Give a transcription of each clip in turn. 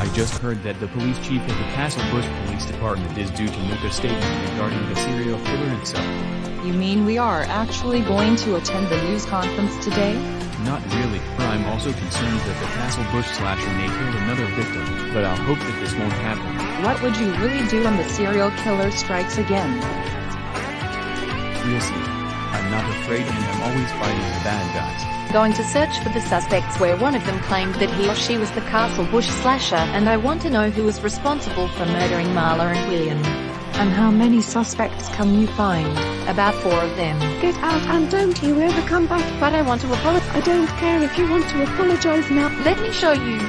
I just heard that the police chief of the CastleBush Police Department is due to make a statement regarding the serial killer itself. You mean we are actually going to attend the news conference today? Not really, for I'm also concerned that the CastleBush Slasher may kill another victim, but I'll hope that this won't happen. What would you really do when the serial killer strikes again? We'll see. I'm not afraid and I'm always fighting the bad guys. Going to search for the suspects where one of them claimed that he or she was the CastleBush Slasher, and I want to know who was responsible for murdering Marla and William. And how many suspects can you find? About 4 of them. Get out and don't you ever come back. But I want to apologize. I don't care if you want to apologize now. Let me show you.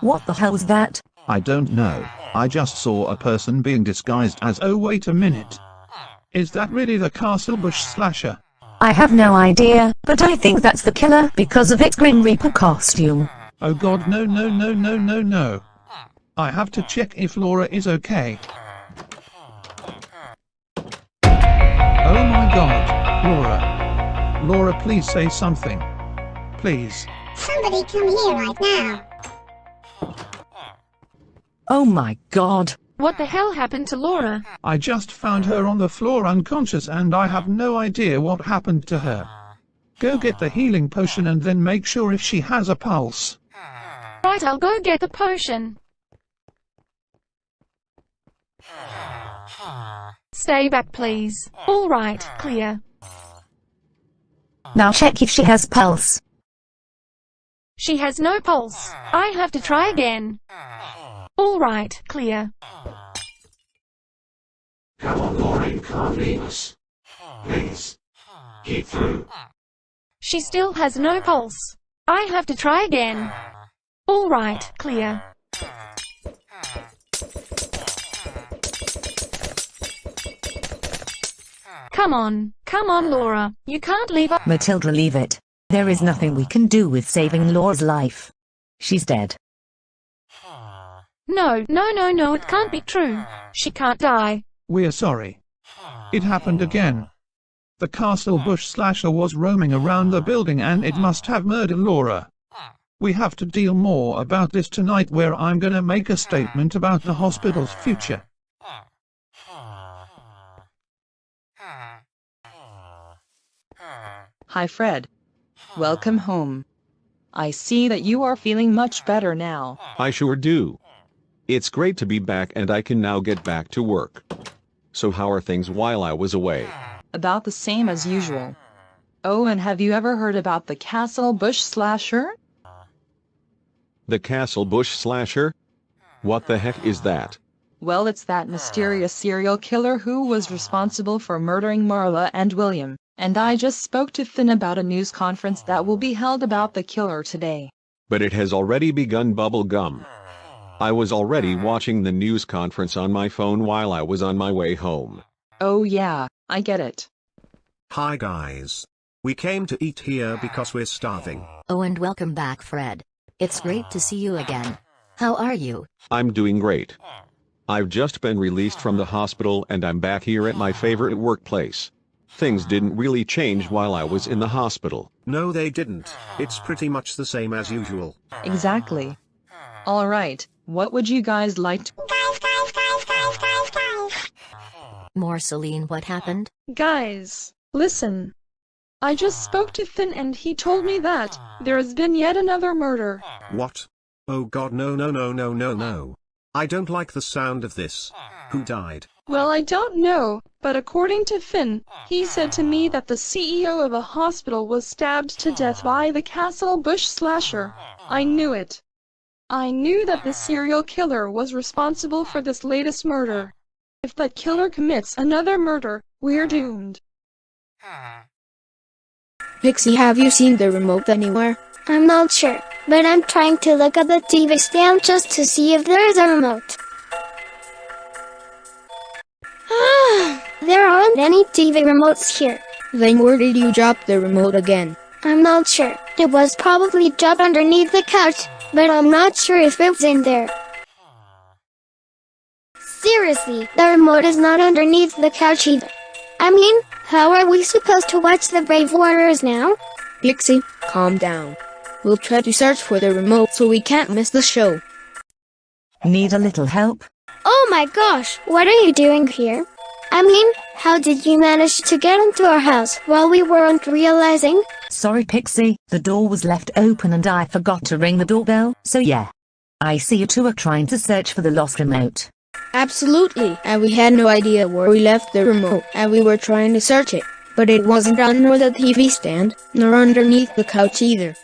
What the hell was that? I don't know. I just saw a person being disguised as— oh wait a minute. Is that really the CastleBush Slasher? I have no idea, but I think that's the killer because of its Grim Reaper costume. Oh god, no no no no no no. I have to check if Laura is okay. Oh my god, Laura. Laura, please say something. Please. Somebody come here right now. Oh my god. What the hell happened to Laura? I just found her on the floor unconscious and I have no idea what happened to her. Go get the healing potion and then make sure if she has a pulse. Right, I'll go get the potion. Stay back, please. All right, clear. Now check if she has pulse. She has no pulse. I have to try again. All right, clear. Come on, Laura, you can't leave us. Please, keep through. She still has no pulse. I have to try again. All right, clear. Come on, Laura. You can't leave us. Matilda, leave it. There is nothing we can do with saving Laura's life. She's dead. No, it can't be true. She can't die. We're sorry. It happened again. The CastleBush Slasher was roaming around the building and it must have murdered Laura. We have to deal more about this tonight, where I'm gonna make a statement about the hospital's future. Hi Fred. Welcome home. I see that you are feeling much better now. I sure do. It's great to be back and I can now get back to work. So how are things while I was away? About the same as usual. Oh, and have you ever heard about the CastleBush Slasher? The CastleBush Slasher? What the heck is that? Well, it's that mysterious serial killer who was responsible for murdering Marla and William. And I just spoke to Finn about a news conference that will be held about the killer today. But it has already begun, bubble gum. I was already watching the news conference on my phone while I was on my way home. Oh yeah, I get it. Hi guys. We came to eat here because we're starving. Oh, and welcome back, Fred. It's great to see you again. How are you? I'm doing great. I've just been released from the hospital and I'm back here at my favorite workplace. Things didn't really change while I was in the hospital. No, they didn't. It's pretty much the same as usual. Exactly. Alright, what would you guys like to— Marceline, what happened? Guys, listen. I just spoke to Finn and he told me that there has been yet another murder. What? Oh god, no no no no no no. I don't like the sound of this. Who died? Well, I don't know, But according to Finn, he said to me that the CEO of a hospital was stabbed to death by the CastleBush Slasher. I knew it. I knew that the serial killer was responsible for this latest murder. If that killer commits another murder, we're doomed. Pixie, have you seen the remote anywhere? I'm not sure, but I'm trying to look at the TV stand just to see if there is a remote. There aren't any TV remotes here. Then where did you drop the remote again? I'm not sure. It was probably dropped underneath the couch, but I'm not sure if it's in there. Seriously, the remote is not underneath the couch either. I mean, how are we supposed to watch the Brave Warriors now? Pixie, calm down. We'll try to search for the remote so we can't miss the show. Need a little help? Oh my gosh, what are you doing here? I mean, how did you manage to get into our house while we weren't realizing? Sorry, Pixie, the door was left open and I forgot to ring the doorbell, so yeah. I see you two are trying to search for the lost remote. Absolutely, and we had no idea where we left the remote, and we were trying to search it, but it wasn't under the TV stand, nor underneath the couch either.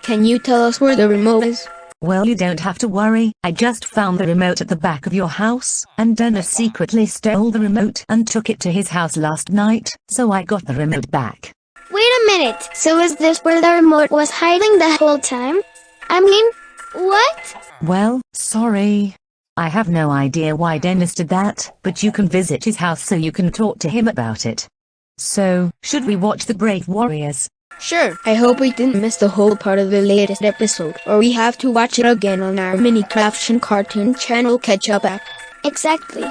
Can you tell us where the remote is? Well, you don't have to worry, I just found the remote at the back of your house, and Dennis secretly stole the remote and took it to his house last night, so I got the remote back. Wait a minute, so is this where the remote was hiding the whole time? I mean, what? Well, sorry. I have no idea why Dennis did that, but you can visit his house so you can talk to him about it. So, should we watch the Brave Warriors? Sure, I hope we didn't miss the whole part of the latest episode, or we have to watch it again on our Minecraft cartoon channel catch-up app. Exactly.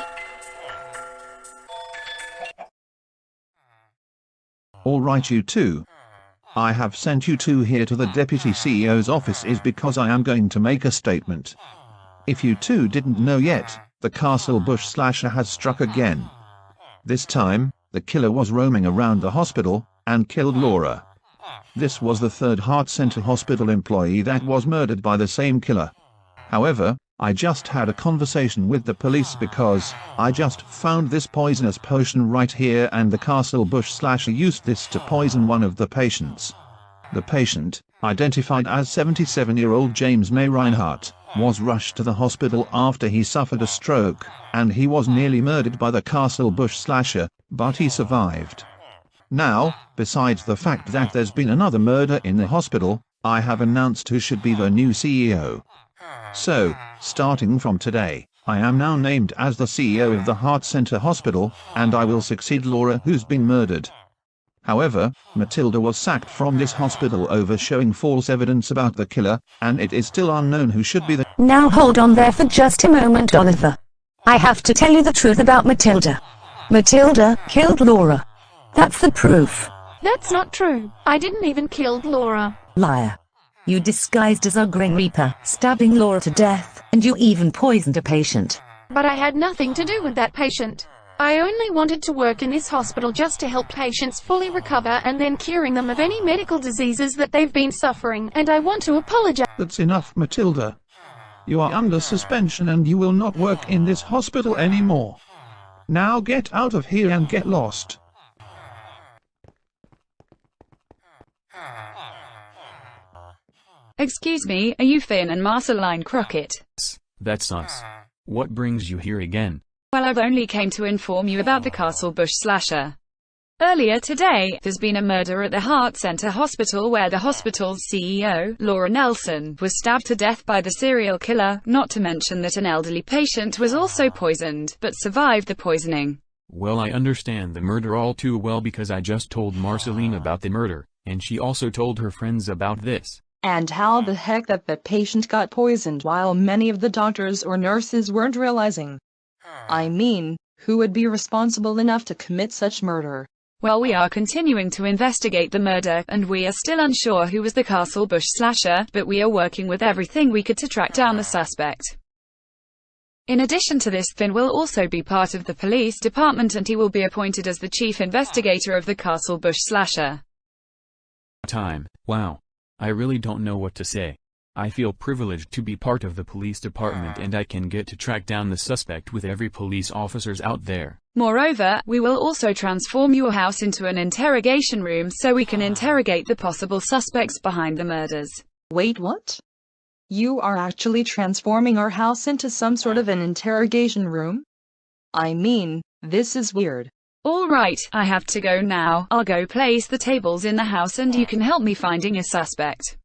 Alright you two. I have sent you two here to the Deputy CEO's office is because I am going to make a statement. If you two didn't know yet, the CastleBush Slasher has struck again. This time, the killer was roaming around the hospital, and killed Laura. This was the third Heart Center hospital employee that was murdered by the same killer. However, I just had a conversation with the police because I just found this poisonous potion right here and the CastleBush Slasher used this to poison one of the patients. The patient, identified as 77-year-old James May Reinhardt, was rushed to the hospital after he suffered a stroke, and he was nearly murdered by the CastleBush Slasher, but he survived. Now, besides the fact that there's been another murder in the hospital, I have announced who should be the new CEO. So, starting from today, I am now named as the CEO of the Heart Center Hospital, and I will succeed Laura who's been murdered. However, Matilda was sacked from this hospital over showing false evidence about the killer, and it is still unknown who should be the— Now hold on there for just a moment, Oliver. I have to tell you the truth about Matilda. Matilda killed Laura. That's the proof. That's not true. I didn't even kill Laura. Liar. You disguised as a Grim Reaper, stabbing Laura to death, and you even poisoned a patient. But I had nothing to do with that patient. I only wanted to work in this hospital just to help patients fully recover and then curing them of any medical diseases that they've been suffering, and I want to apologize. That's enough, Matilda. You are under suspension and you will not work in this hospital anymore. Now get out of here and get lost. Excuse me, are you Finn and Marceline Crockett? That's us. What brings you here again? Well, I've only came to inform you about the CastleBush Slasher. Earlier today, there's been a murder at the Heart Center Hospital where the hospital's CEO, Laura Nelson, was stabbed to death by the serial killer, not to mention that an elderly patient was also poisoned, but survived the poisoning. Well, I understand the murder all too well because I just told Marceline about the murder, and she also told her friends about this. And how the heck that the patient got poisoned while many of the doctors or nurses weren't realizing. I mean, who would be responsible enough to commit such murder? Well, we are continuing to investigate the murder, and we are still unsure who was the CastleBush Slasher, but we are working with everything we could to track down the suspect. In addition to this, Finn will also be part of the police department and he will be appointed as the chief investigator of the CastleBush Slasher. Time. Wow. I really don't know what to say. I feel privileged to be part of the police department and I can get to track down the suspect with every police officers out there. Moreover, we will also transform your house into an interrogation room so we can interrogate the possible suspects behind the murders. Wait, what? You are actually transforming our house into some sort of an interrogation room? I mean, this is weird. Alright, I have to go now. I'll go place the tables in the house and you can help me finding a suspect.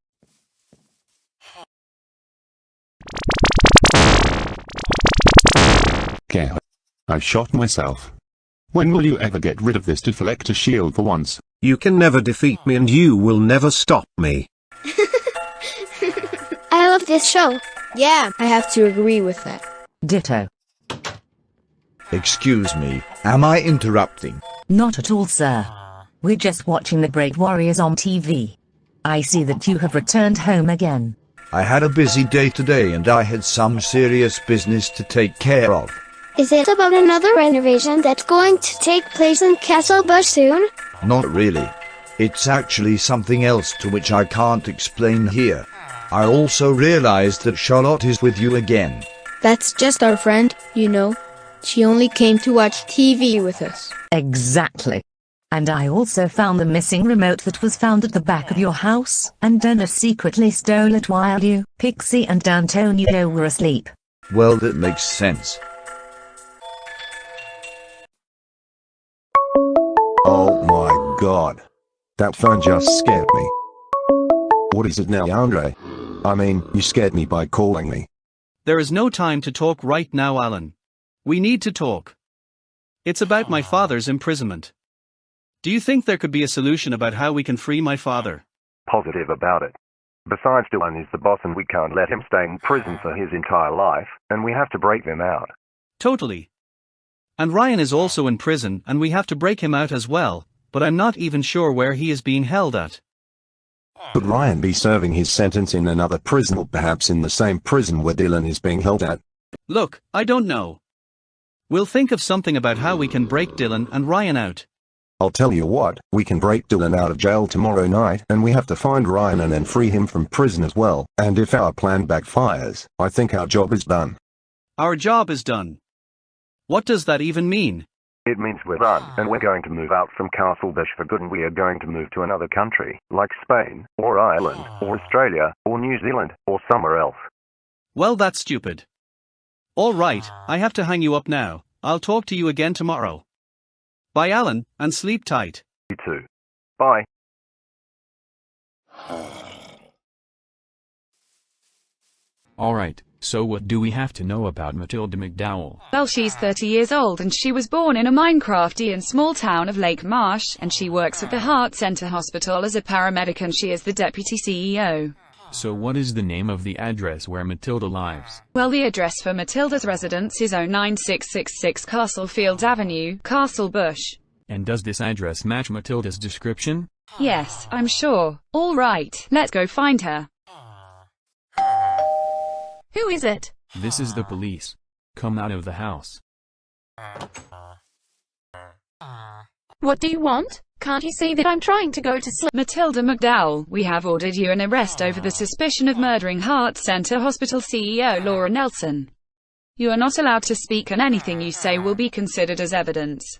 Okay. I've shot myself. When will you ever get rid of this deflector shield for once? You can never defeat me and you will never stop me. I love this show. Yeah, I have to agree with that. Ditto. Excuse me, am I interrupting? Not at all, sir. We're just watching the Great Warriors on TV. I see that you have returned home again. I had a busy day today and I had some serious business to take care of. Is it about another renovation that's going to take place in CastleBush soon? Not really. It's actually something else to which I can't explain here. I also realized that Charlotte is with you again. That's just our friend, you know. She only came to watch TV with us. Exactly. And I also found the missing remote that was found at the back of your house, and Dennis secretly stole it while you, Pixie and Antonio were asleep. Well, that makes sense. Oh my god. That phone just scared me. What is it now, André? I mean, you scared me by calling me. There is no time to talk right now, Alan. We need to talk. It's about my father's imprisonment. Do you think there could be a solution about how we can free my father? Positive about it. Besides, Dylan is the boss and we can't let him stay in prison for his entire life, and we have to break them out. Totally. And Ryan is also in prison and we have to break him out as well, but I'm not even sure where he is being held at. Could Ryan be serving his sentence in another prison or perhaps in the same prison where Dylan is being held at? Look, I don't know. We'll think of something about how we can break Dylan and Ryan out. I'll tell you what, we can break Dylan out of jail tomorrow night and we have to find Ryan and then free him from prison as well. And if our plan backfires, I think our job is done. Our job is done. What does that even mean? It means we're done, and we're going to move out from CastleBush for good, and we are going to move to another country, like Spain, or Ireland, or Australia, or New Zealand, or somewhere else. Well, that's stupid. All right, I have to hang you up now. I'll talk to you again tomorrow. Bye, Alan, and sleep tight. You too. Bye. Alright, so what do we have to know about Matilda McDowell? Well, she's 30 years old and she was born in a Minecraftian small town of Lake Marsh, and she works at the Heart Center Hospital as a paramedic and she is the deputy CEO. So what is the name of the address where Matilda lives? Well, the address for Matilda's residence is 09666 Castlefields Avenue, CastleBush. And does this address match Matilda's description? Yes, I'm sure. All right, let's go find her. Who is it? This is the police. Come out of the house. What do you want? Can't you see that I'm trying to go to sleep? Matilda McDowell, we have ordered you an arrest over the suspicion of murdering Heart Center Hospital CEO Laura Nelson. You are not allowed to speak, and anything you say will be considered as evidence.